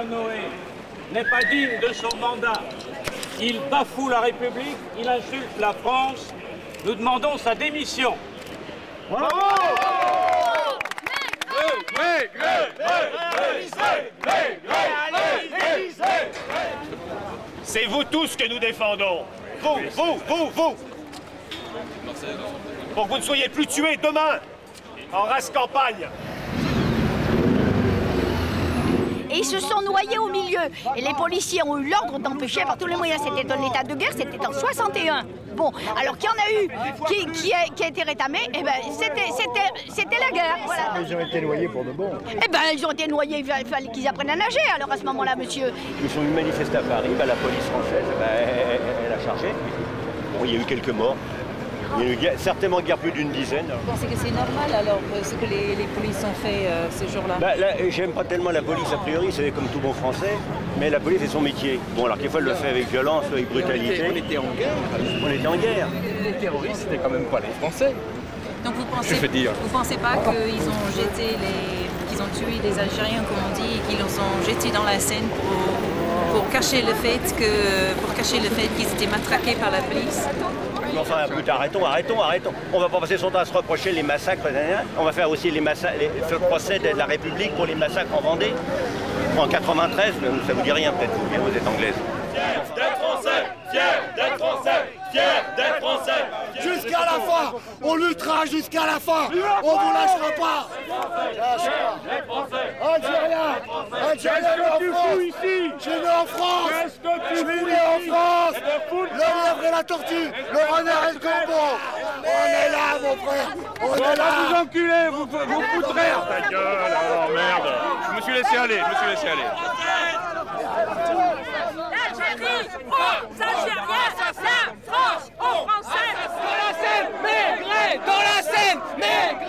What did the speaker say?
Noé n'est pas digne de son mandat. Il bafoue la République, il insulte la France. Nous demandons sa démission. Bravo! C'est vous tous que nous défendons. Vous. Pour que vous ne soyez plus tués demain, en race campagne. Et ils se sont noyés au milieu. Et les policiers ont eu l'ordre d'empêcher par tous les moyens. C'était un état de guerre, c'était en 61. Bon, alors qu'il y en a eu qui a été rétamé, et ben c'était la guerre. Voilà. Ils ont été noyés pour de bon. Eh ben ils ont été noyés, il fallait qu'ils apprennent à nager alors à ce moment-là, monsieur. Ils sont venus manifester à Paris, la police française, elle a chargé. Bon, il y a eu quelques morts. Il y a eu certainement guère plus d'une dizaine. Vous pensez que c'est normal alors ce que les polices ont fait ce jour-là? J'aime pas tellement la police a priori, c'est comme tout bon français, mais la police c'est son métier. Bon alors quelquefois elle le fait avec violence, avec brutalité. On était en guerre. On était en guerre. Les terroristes c'était quand même pas les Français. Donc vous pensez pas qu'ils ont qu'ils ont tué les Algériens comme on dit, et qu'ils les ont jetés dans la Seine pour cacher le fait qu'ils étaient matraqués par la police? Enfin, arrêtons. On va pas passer son temps à se reprocher les massacres. On va faire aussi le procès de la République pour les massacres en Vendée. En 93, ça vous dit rien peut-être, vous êtes anglaise. Fier d'être français, fier d'être français. Jusqu'à la fin, on luttera jusqu'à la fin. On vous lâchera pas. Algérien, je suis né en France. Le lièvre et la tortue, le renard et le corbeau. On est là, mon frère. On est là. Vous enculez, vous foutrez. Ta gueule, alors merde. Je me suis laissé aller. L'Algérie, aux Algériens, la France, aux Français. Dans la Seine, Maigret.